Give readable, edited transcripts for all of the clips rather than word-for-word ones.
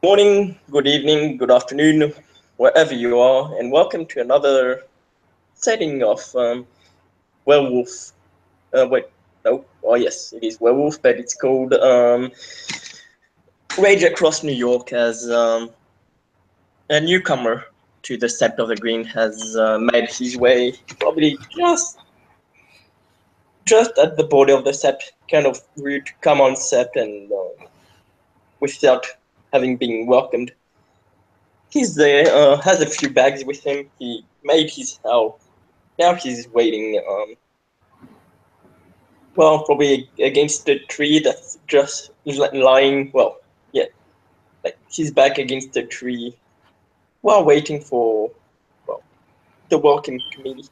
Morning, good evening, good afternoon, wherever you are, and welcome to another setting of Werewolf. Wait, no, oh yes, it is Werewolf, but it's called Rage Across New York as a newcomer to the Sept of the Green has made his way probably just at the border of the Sept, kind of rude to come on Sept and without having been welcomed. He's there, has a few bags with him. He made his hell. Now he's waiting, well, probably against the tree that's just lying. Well, yeah, like he's back against the tree while waiting for, well, the welcome committee.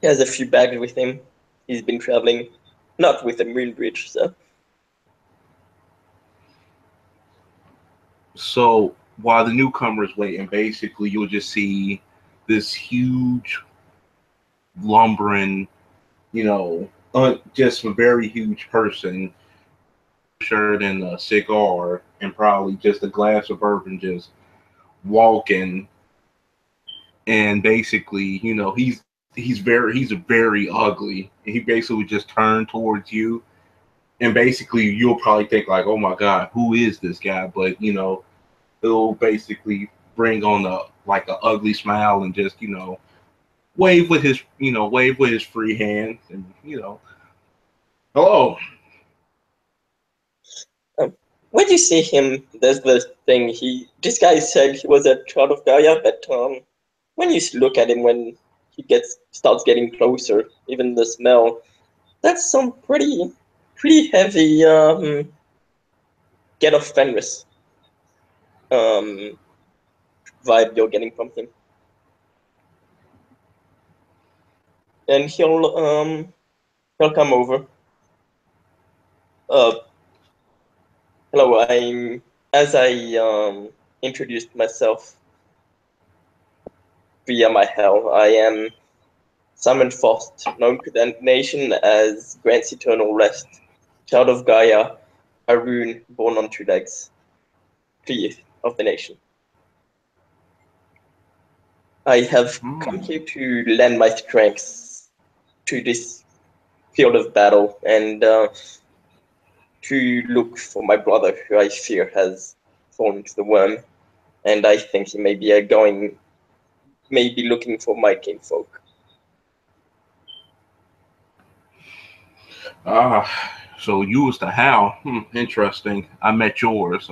He has a few bags with him. He's been traveling, not with the Moonbridge, so. So while the newcomers waiting, basically you'll just see this huge, lumbering, just a very huge person, shirt and a cigar, and probably just a glass of bourbon, just walking. And basically, he's very ugly. And he basically just turned towards you, and basically you'll probably think like, oh my god, who is this guy? But he'll basically bring on a ugly smile and just wave with his free hand, and hello. When you see him, there's the thing. This guy said he was a child of Gaia, but when you look at him, when he starts getting closer, even the smell, that's some pretty heavy get off Fenris um, vibe you're getting from him. And he'll come over. Uh, hello, as I introduced myself via my hell, I am summoned first, known to the nation as Grant's Eternal Rest, child of Gaia, a rune born on two legs, cleave of the nation. I have come Hmm. here to lend my strength to this field of battle and to look for my brother, who I fear has fallen into the worm, and I think he may be looking for my kinfolk. Ah, so you was the Hal. Interesting. I met yours.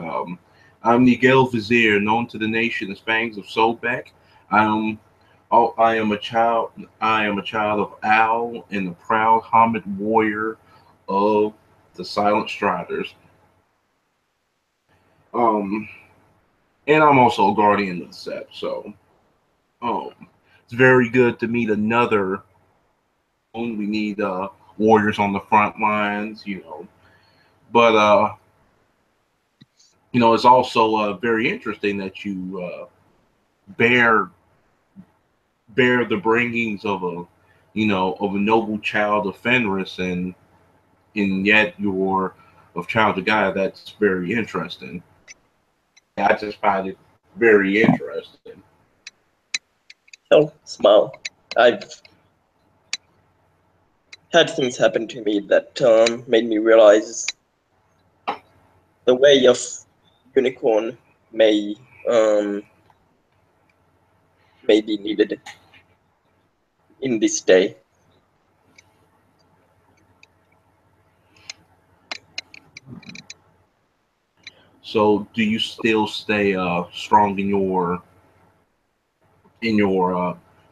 I'm Nigel Vizier, known to the nation as Fangs of Sobek. I'm I am a child. I am a child of Al and the proud Hamid warrior of the Silent Striders. Um, and I'm also a guardian of the set. So, um, it's very good to meet another. We need warriors on the front lines, But it's also very interesting that you bear bear the bringings of a noble child of Fenris, and yet you're of child of Gaia. That's very interesting. I just find it very interesting. He'll smile. I've had things happen to me that made me realize the way of unicorn may um, may be needed in this day. So, do you still stay strong in your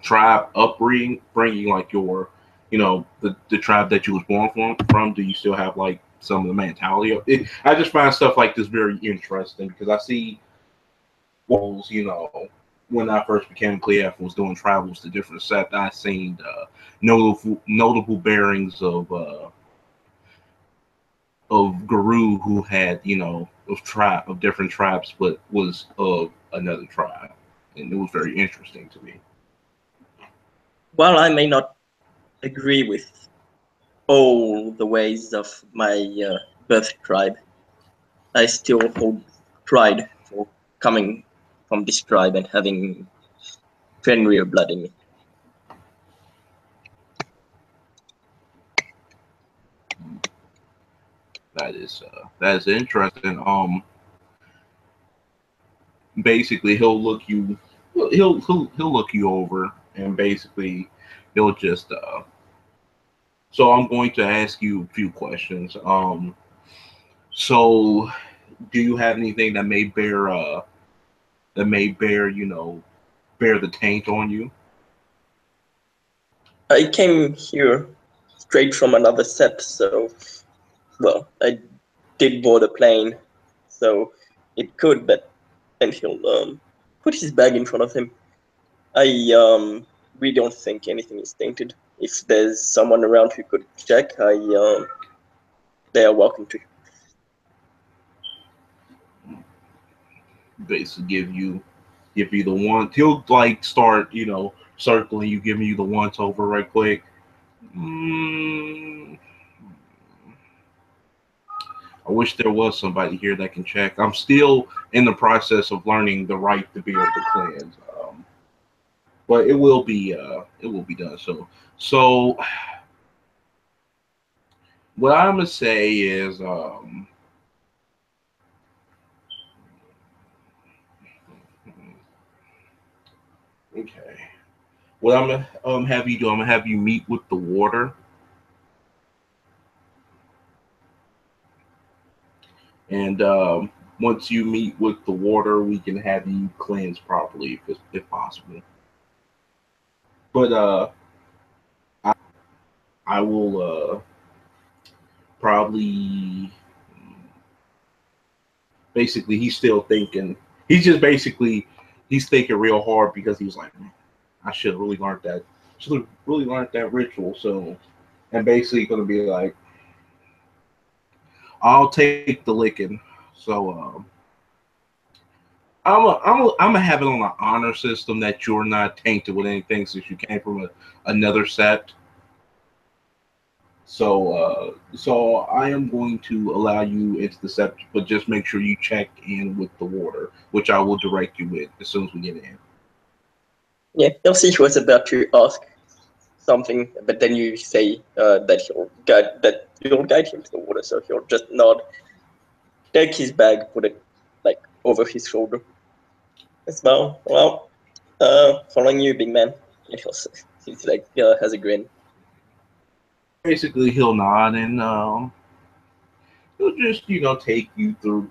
tribe upbringing, bringing like the tribe that you was born from? Do you still have like some of the mentality of it? I just find stuff like this very interesting because I see walls. When I first became Clef was doing travels to different sets, I seen notable bearings of Guru who had of different tribes, but was of another tribe, and it was very interesting to me. While I may not agree with all the ways of my birth tribe. I still hold pride for coming from this tribe and having Fenrir blood in me. That is interesting. Basically, he'll look you over, and basically, he'll just. So I'm going to ask you a few questions. So do you have anything that may bear bear the taint on you? I came here straight from another set, so well, I did board a plane, so it could, but then he'll put his bag in front of him. We don't think anything is tainted. If there's someone around who could check, they are welcome to. Basically, give you the one. He'll like start circling you, giving you the once over right quick. I wish there was somebody here that can check. I'm still in the process of learning the right to be able to cleanse, but it will be done. So what I'm gonna say is, okay. What I'm gonna have you do, I'm gonna have you meet with the water, and once you meet with the water, we can have you cleanse properly if possible. But I will probably basically he's still thinking. He's just basically he's thinking real hard because he was like, man, I should have really learned that. Should have really learned that ritual. So, and basically gonna be like, I'll take the licking. So, I'm gonna have it on an honor system that you're not tainted with anything since you came from another set. So I am going to allow you into the set, but just make sure you check in with the water, which I will direct you with as soon as we get in. Yeah, Elsie was about to ask something, but then you say that you'll guide him to the water, so he'll just nod, take his bag, put it like over his shoulder. Smile. Well, following you, big man. And he's like has a grin. Basically, he'll nod and he'll just take you through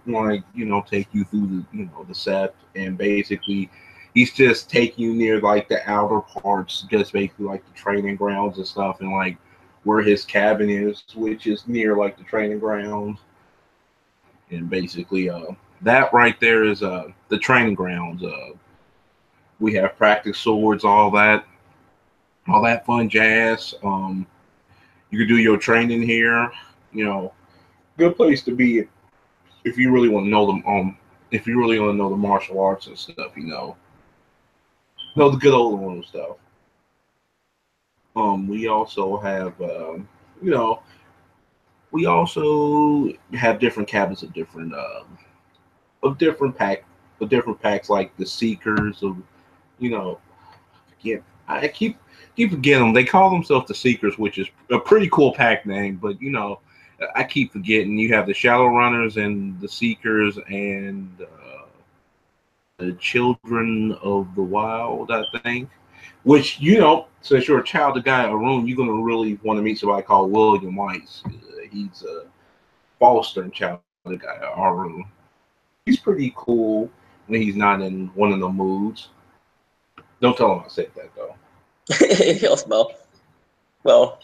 take you through the set, and basically he's just taking you near like the outer parts, just basically like the training grounds and stuff, and like where his cabin is, which is near like the training grounds, and basically that right there is the training grounds. We have practice swords, all that fun jazz. You can do your training here. Good place to be if you really want to know them. If you really want to know the martial arts and stuff, know the good old one stuff. We also have, we also have different cabins of different packs like the Seekers of, you know, yeah. I keep forgetting them. They call themselves the Seekers, which is a pretty cool pack name, but I keep forgetting. You have the Shallow Runners and the Seekers and the Children of the Wild, I think. Which since you're a child of Guy Arun, you're gonna really want to meet somebody called William Weiss. He's a Foster and child of Guy Arun. He's pretty cool when he's not in one of the moods. Don't tell him I said that though. He'll smile. Well,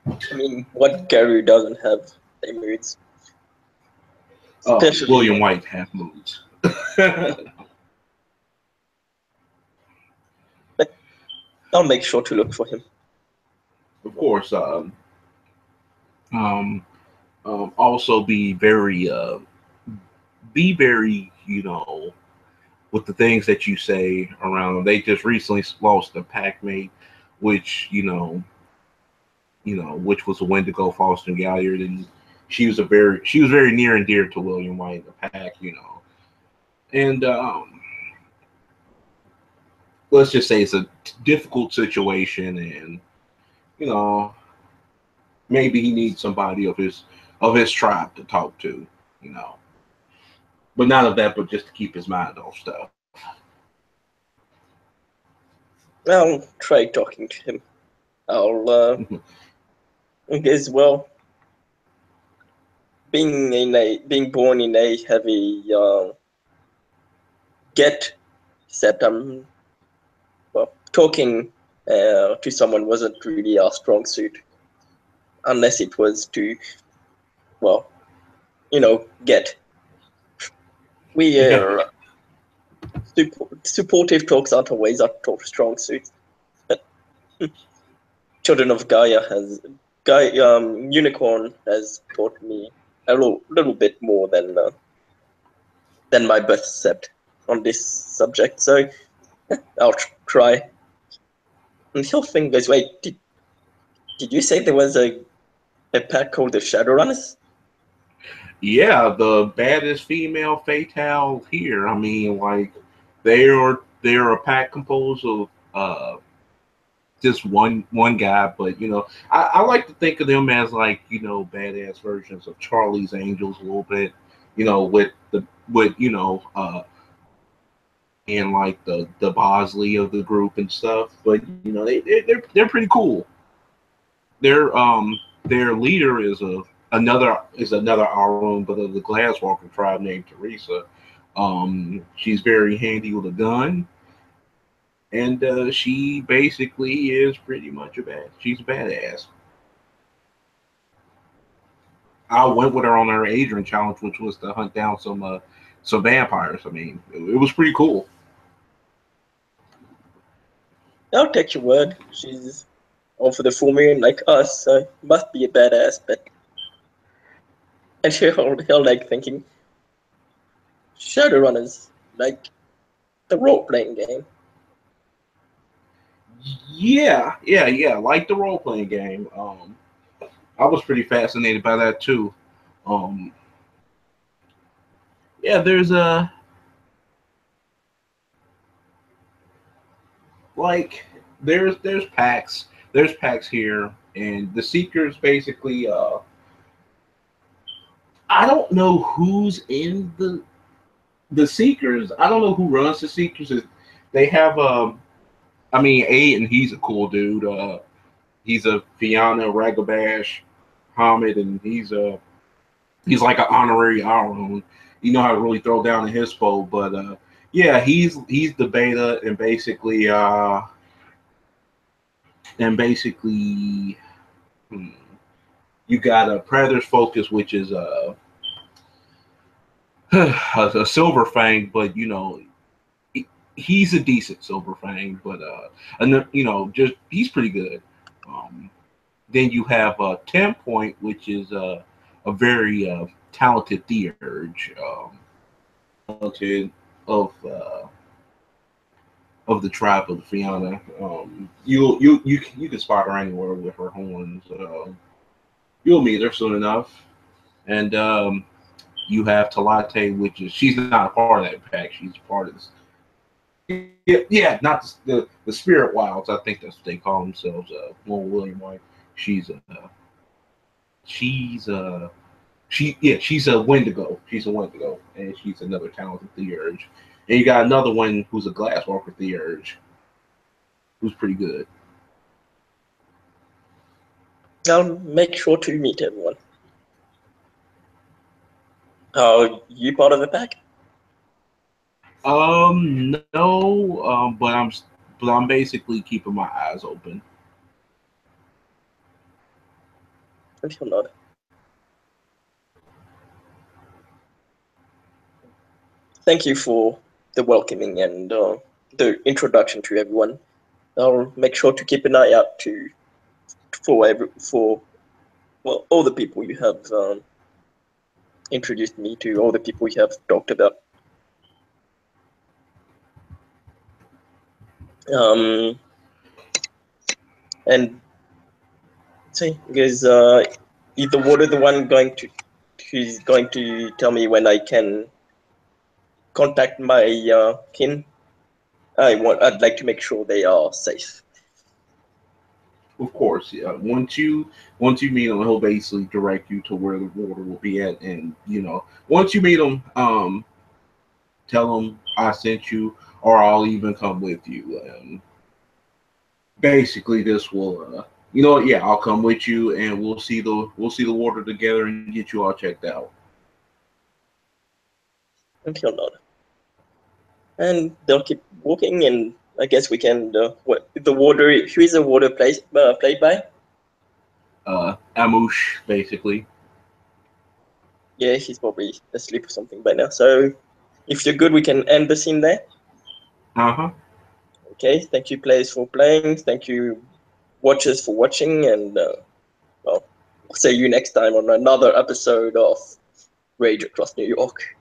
I mean, what Gary doesn't have their moods? William White have moods. But I'll make sure to look for him. Of course. Also be very, with the things that you say around them. They just recently lost a pack mate, which which was a Wendigo Foster and Galliard, and she was very near and dear to William White, the pack, you know. And let's just say it's a difficult situation, and you know, maybe he needs somebody of his tribe to talk to, you know. But not of that, but just to keep his mind off stuff. I'll try talking to him. I'll as well. Being born in a heavy get set, well, talking to someone wasn't really our strong suit, unless it was to, well, you know, get. We Yeah. supportive talks aren't always our strong suits. But Children of Gaia Unicorn has taught me a little bit more than my birth set on this subject. So I'll try. And Hilfing goes, wait, did you say there was a pack called the Shadowrunners? Yeah, the baddest female fatale here. I mean, like they're a pack composed of just one guy, but you know, I like to think of them as like, you know, badass versions of Charlie's Angels a little bit, you know, with you know and like the Bosley of the group and stuff. But you know, they're pretty cool. Their leader is another Auron, but of the Glasswalker tribe named Teresa. She's very handy with a gun, and she basically is pretty much she's a badass. I went with her on her Adrian challenge, which was to hunt down some vampires. I mean, it was pretty cool. I'll take your word. She's all for the full moon like us, so must be a badass. But and he'll like thinking Shadowrunners, like the role playing game. Yeah. Like the role playing game. I was pretty fascinated by that too. Um, yeah, like there's packs here, and the Seekers basically. I don't know who's in the Seekers. I don't know who runs the Seekers. They have I mean, Aiden, he's a cool dude. He's a Fianna Ragabash Hamid, and he's like an honorary Aron. You know how to really throw down a hippo, but yeah, he's the beta, and basically hmm, you got a Predator's Focus, which is a Silver Fang, but you know he's a decent Silver Fang, but and you know just he's pretty good. Um, then you have 10 Point, which is a very talented Theurge, talented of uh, of the tribe of the Fianna. You can spot her anywhere with her horns. You'll meet her soon enough. And you have Talate, which is she's not a part of that pack. She's a part of this. Yeah, not the Spirit Wilds. I think that's what they call themselves. Lord William White. She's a she's a she's a Wendigo. She's a Wendigo, and she's another talented Theurge. And you got another one who's a Glasswalker Theurge, who's pretty good. I'll make sure to meet everyone. Are you part of the pack? No, but I'm basically keeping my eyes open. And he'll nod. Thank you for the welcoming and the introduction to everyone. I'll make sure to keep an eye out for well all the people you have introduced me to, all the people you have talked about. And see, because Is the water the one who's going to tell me when I can contact my kin? I'd like to make sure they are safe. Of course, yeah. Once you meet him, he'll basically direct you to where the water will be at, and once you meet him, tell him I sent you, or I'll even come with you. And basically, this will, yeah, I'll come with you, and we'll see the water together and get you all checked out. Until not. And they'll keep walking, and I guess we can. What the water? Who is the water played by? Amouche, basically. Yeah, he's probably asleep or something by now. So, if you're good, we can end the scene there. Uh-huh. Okay, thank you, players, for playing. Thank you, watchers, for watching, and well, I'll see you next time on another episode of Rage Across New York.